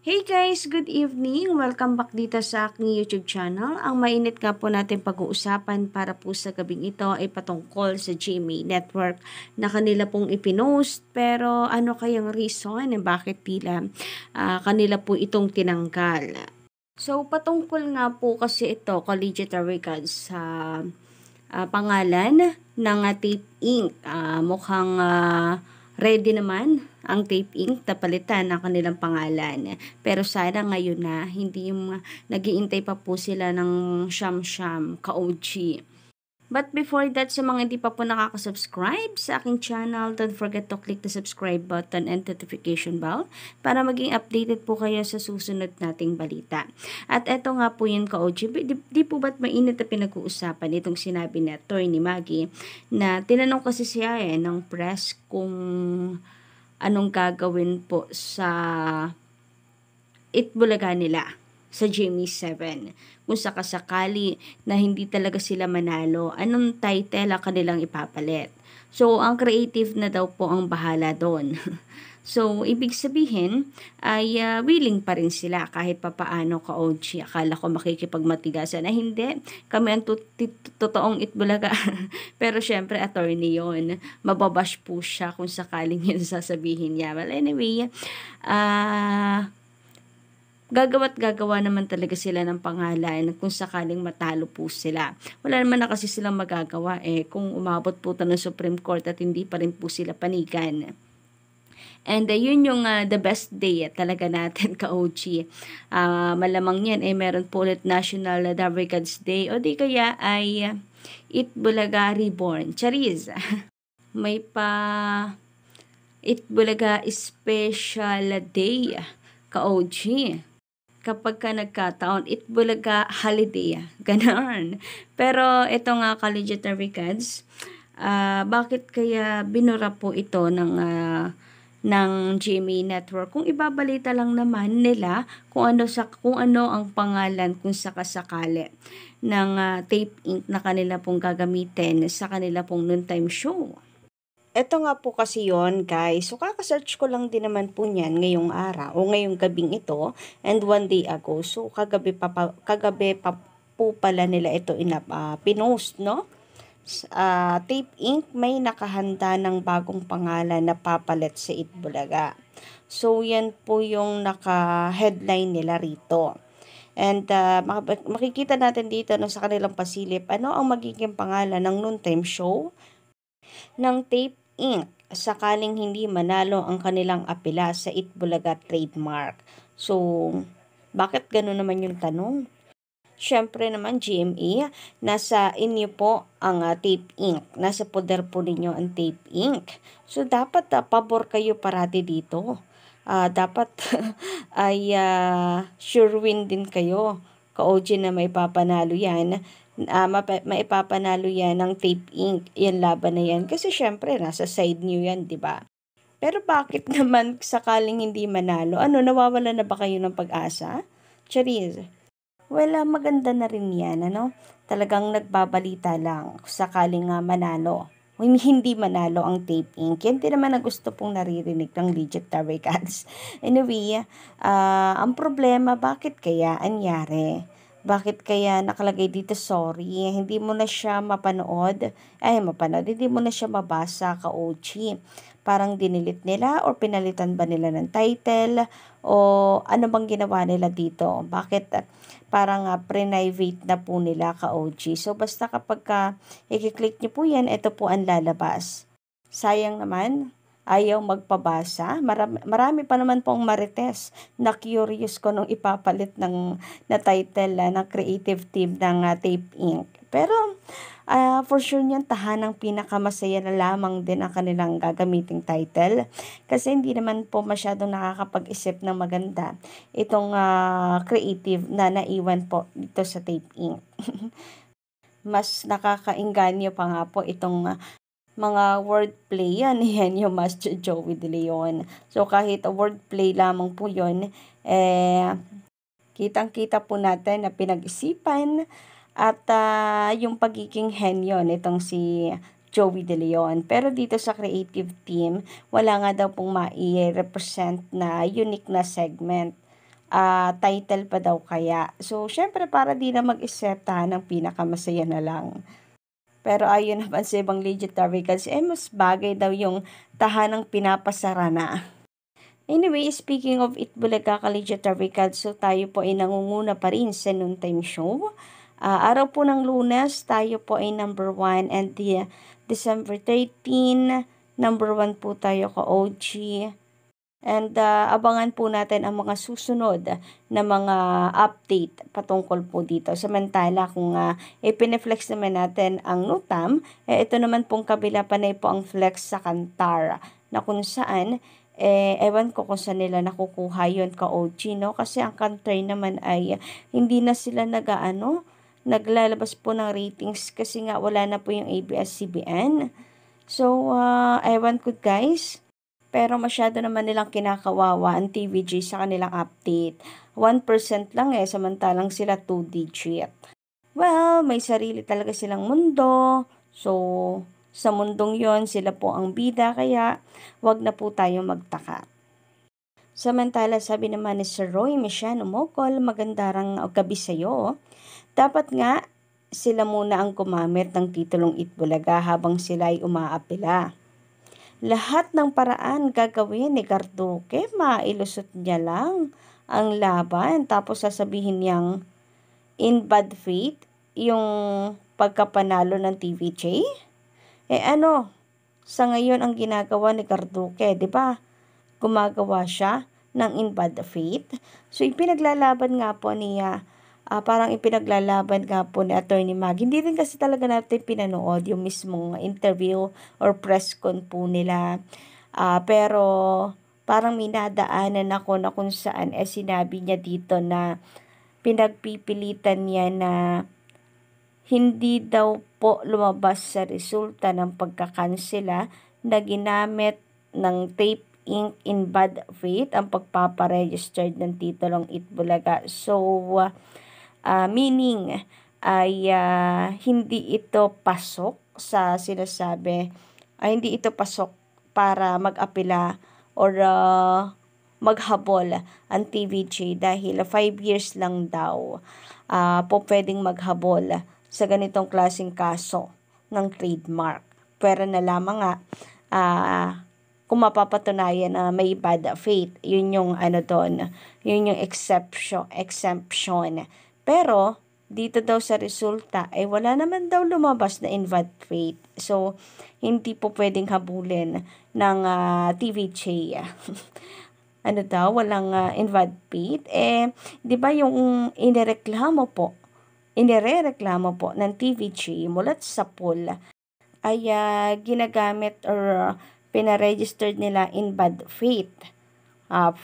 Hey guys, good evening. Welcome back dito sa aking YouTube channel. Ang mainit nga po natin pag-uusapan para po sa gabing ito ay patungkol sa GMA Network na kanila pong ipinost. Pero ano kayang reason bakit tila kanila po itong tinanggal? So patungkol nga po kasi ito, collegiate records sa pangalan ng Tape Inc. Mukhang ready naman ang Tape Inc. na palitan ang kanilang pangalan. Pero sana ngayon na, hindi yung nag-iintay pa po sila ng siyam-siyam ka-OG. But before that, sa mga hindi pa po nakaka-subscribe sa aking channel, don't forget to click the subscribe button and notification bell para maging updated po kayo sa susunod nating balita. At eto nga po yun ka-OG, di po ba't mainit na pinag-uusapan itong sinabi ni Attorney Maggie na tinanong kasi siya ng press kung anong gagawin po sa Itbulaga nila sa GMA 7. Kung sakasakali na hindi talaga sila manalo, anong title ang kanilang ipapalit? So, ang creative na daw po ang bahala doon. So, ibig sabihin ay willing pa rin sila kahit papaano ka-OG. Akala ko makikipagmatigasan na hindi. Kami ang totoong Itbulaga. Pero syempre, attorney yon. Mababash po siya kung sakaling yun sasabihin niya. Well, anyway, gagawa't gagawa naman talaga sila ng pangalan kung sakaling matalo po sila. Wala naman na kasi silang magagawa kung umabot po ito ng Supreme Court at hindi pa rin po sila panigan. And yun yung the best day talaga natin ka-OG. Malamang yan meron po ulit National Dabarkads Day o di kaya ay Itbulaga Reborn. Charis! May pa Itbulaga Special Day ka-OG. Kapag ka nagkataon, Itbulaga holiday. Ganon. Pero ito nga collegiate records, bakit kaya binura po ito ng GMA Network? Kung ibabalita lang naman nila kung ano ang pangalan kung sakasakali ng Tape Inc. na kanila pong gagamitin sa kanila pong noontime show. Eto nga po kasi yon guys. So, kakasearch ko lang din naman po niyan ngayong araw o ngayong gabing ito and one day ago. So, kagabi pa po pala nila ito pinost, no? Tape Inc. may nakahanda ng bagong pangalan na papalit sa Itbulaga. So, yan po yung naka-headline nila rito. And makikita natin dito sa kanilang pasilip, ano ang magiging pangalan ng noontime show ng Tape Inc. sakaling hindi manalo ang kanilang apela sa Itbulaga trademark. So, bakit gano'n naman yung tanong? Siyempre naman GMA, nasa inyo po ang Tape Inc. Nasa poder po ninyo ang Tape Inc. So, dapat pabor kayo parati dito. Dapat ay sure win din kayo. Ka-OG na may papanalo yan. Maipapanalo yan ng Tape Inc. Yan laban na yan. Kasi syempre, nasa side nyo yan, di ba? Pero bakit naman sakaling hindi manalo? Ano, nawawala na ba kayo ng pag-asa? Charis. Well, maganda na rin yan, ano? Talagang nagbabalita lang sakaling manalo. Hindi manalo ang Tape Inc. Yan din naman na gusto pong naririnig ng Legit Records. Anyway, ang problema, bakit kaya anyari? Bakit kaya nakalagay dito sorry? Hindi mo na siya mapanood. Hindi mo na siya mabasa ka-OG. Parang dinilit nila or pinalitan ba nila ng title? O ano bang ginawa nila dito? Bakit parang private na po nila ka-OG? So basta kapag i-click nyo po yan, ito po ang lalabas. Sayang naman, ayaw magpabasa. Marami pa naman pong marites na curious ko nung ipapalit na title ng creative team ng Tape Inc. Pero for sure niyan, tahanang pinakamasaya na lamang din ang kanilang gagamiting title. Kasi hindi naman po masyadong nakakapag-isip ng maganda itong creative na naiwan po dito sa Tape Inc. Mas nakakainganyo pa nga po itong mga wordplay yan yung Master Joey De Leon. So kahit wordplay lamang po yun, kitang-kita po natin na pinag-isipan at yung pagiging henyo nitong si Joey De Leon. Pero dito sa creative team, wala nga daw pong mai-represent na unique na segment title pa daw kaya. So, syempre para di na mag-isip ng pinakamasaya na lang. Pero ayun naman sa ibang legendary gods, mas bagay daw yung tahanang pinapasara na. Anyway, speaking of Itbulaga Legendary gods, so tayo po ay nangunguna pa rin sa noontime show. Araw po ng Lunes, tayo po ay number 1 and December 13, number 1 po tayo ka-OG. And abangan po natin ang mga susunod na mga update patungkol po dito. Samantala kung ipineflex naman natin ang Nutam, ito naman pong kabila panay po ang flex sa Kantar na kung saan ewan ko kung saan nila nakukuha yun ka-OG, no? Kasi ang Kantar naman ay hindi na sila naglalabas po ng ratings kasi nga wala na po yung ABS-CBN. So, ewan ko guys. Pero masyado naman nilang kinakawawa ang TVJ sa kanilang update. 1% lang samantalang sila 2 digit. Well, may sarili talaga silang mundo. So, sa mundong yon sila po ang bida, kaya wag na po tayo magtaka. Samantala, sabi naman ni Sir Roy Michano Mokol, magandang gabi sa'yo. Dapat nga, sila muna ang gumamit ng titulong Itbulaga habang sila ay umaapila. Lahat ng paraan gagawin ni Garduque, mailusot niya lang ang laban. Tapos sasabihin niyang in bad faith yung pagkapanalo ng TVJ. Sa ngayon ang ginagawa ni Garduque, di ba? Gumagawa siya ng in bad faith. So ipinaglalaban nga po niya, parang ipinaglalaban nga po ni Attorney Mag. Hindi rin kasi talaga natin pinanood yung mismong interview or press con po nila. Pero parang minadaanan ako na kung saan sinabi niya dito na pinagpipilitan niya na hindi daw po lumabas sa resulta ng pagkakansela na ginamit ng Tape Inc. in bad faith ang pagpaparegistered ng titulong Itbulaga. So, meaning ay hindi ito pasok sa sinasabi, hindi ito pasok para mag-apela or maghabol ang TVJ dahil 5 years lang daw po pwedeng maghabol sa ganitong klaseng kaso ng trademark. Pero na lamang nga kung mapapatunayan na may bad faith, yun yung yun yung exemption. Pero, dito daw sa resulta, wala naman daw lumabas na in bad faith. So, hindi po pwedeng habulin ng TVJ. Walang in bad faith. Di ba yung inirereklamo po ng TVJ mulat sa pool ay ginagamit or pinaregistered nila in bad faith.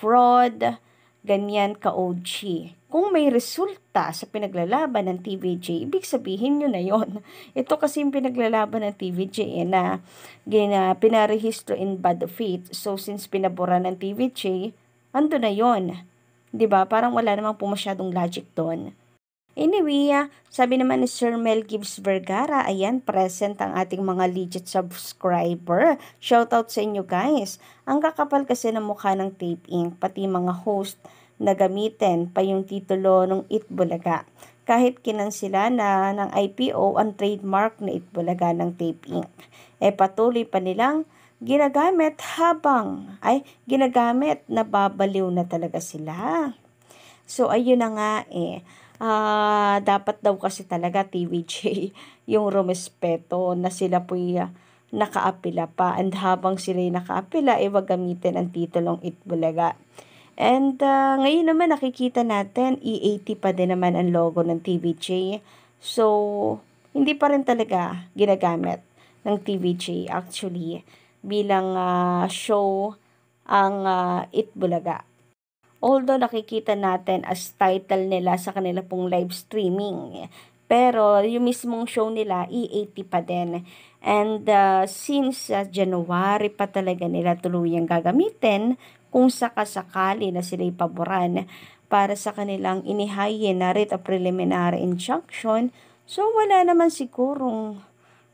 Fraud, ganyan ka-OG. Kung may resulta sa pinaglalaban ng TVJ, ibig sabihin nyo na yon. Ito kasi yung pinaglalaban ng TVJ na pinarehistro in bad faith. So, since pinabura ng TVJ, ando na yon. Diba? Parang wala namang po masyadong logic doon. Anyway, sabi naman ni Sir Mel Gibbs Vergara, ayan, present ang ating mga legit subscriber. Shoutout sa inyo guys. Ang kakapal kasi ng mukha ng Tape Inc. Pati mga host na gamitin pa yung titulo ng Itbulaga. Kahit kinansila na ng IPO ang trademark na Itbulaga ng Tape Inc. Patuloy pa nilang ginagamit na babaliw na talaga sila. So, ayun na nga dapat daw kasi talaga TVJ yung rumespeto na sila po'y nakaapila pa, and habang sila'y nakaapila wag gamitin ang titulong Itbulaga. And ngayon naman nakikita natin E80 pa din naman ang logo ng TVJ. So hindi pa rin talaga ginagamit ng TVJ actually bilang show ang Itbulaga. Although nakikita natin as title nila sa kanila pong live streaming. Pero yung mismong show nila, E80 pa din. And since January pa talaga nila tuluyang gagamitin, kung sakasakali na sila'y paboran para sa kanilang inihayin na writ of preliminary injunction, so wala naman sigurong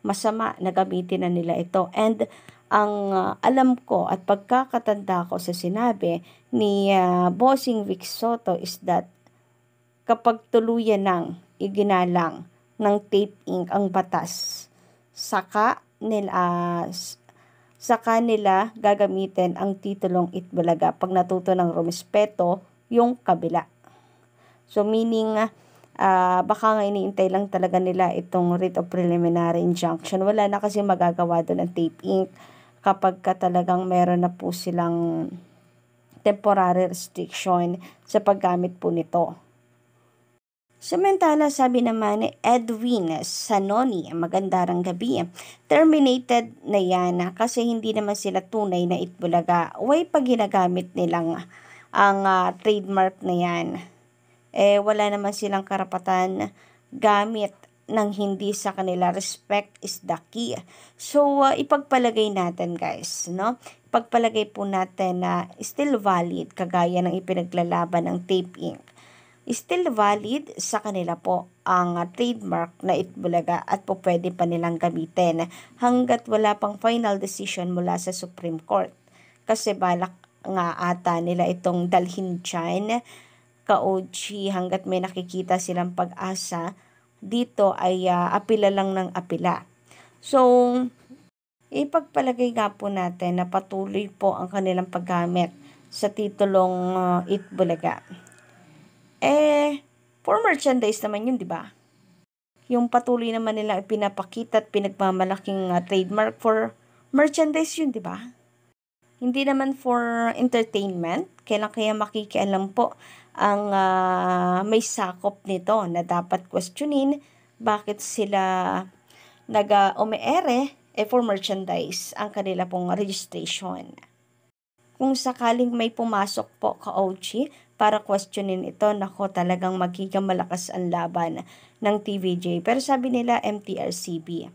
masama na gamitin na nila ito. And ang alam ko at pagkakatanda ko sa sinabi ni Bossing Vic Soto is that kapag tuluyan ng iginalang ng Tape Inc. ang batas, saka nila gagamitin ang titulong Itbulaga pag natuto ng rumespeto yung kabila. So meaning, baka nga iniintay lang talaga nila itong writ of preliminary injunction. Wala na kasi magagawa doon ng Tape Inc. kapag talagang meron na po silang temporary restriction sa paggamit po nito. Samantala, sabi naman ni Edwin Sanoni, magandarang gabi, terminated na yan kasi hindi naman sila tunay na Itbulaga. Way pag ginagamit nilang ang trademark na yan. Wala naman silang karapatan gamit ng hindi sa kanila. Respect is the key. So, ipagpalagay natin guys, no? Ipagpalagay po natin na still valid kagaya ng ipinaglalaban ng Tape Inc. Still valid sa kanila po ang trademark na Itbulaga at po pwede pa nilang gamitin hanggat wala pang final decision mula sa Supreme Court. Kasi balak nga ata nila itong dalhin dyan, ka-OG, hanggat may nakikita silang pag-asa dito ay apila lang ng apila. So, ipagpalagay nga po natin na patuloy po ang kanilang paggamit sa titulong Itbulaga. For merchandise naman yun, di ba? Yung patuloy naman nila ipinapakita at pinagmamalaking trademark for merchandise yun, di ba? Hindi naman for entertainment. Kailan kaya makikialam po ang may sakop nito na dapat questionin bakit sila nag-umeere for merchandise ang kanila pong registration. Kung sakaling may pumasok po ka-OG para questionin ito, nako talagang magiging malakas ang laban ng TVJ. Pero sabi nila MTRCB.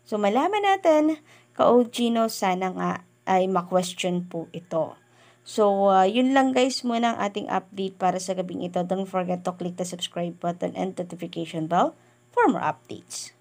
So malaman natin, ka-OG, no, sana nga ay ma-question po ito. So yun lang guys muna ang ating update para sa gabing ito. Don't forget to click the subscribe button and notification bell for more updates.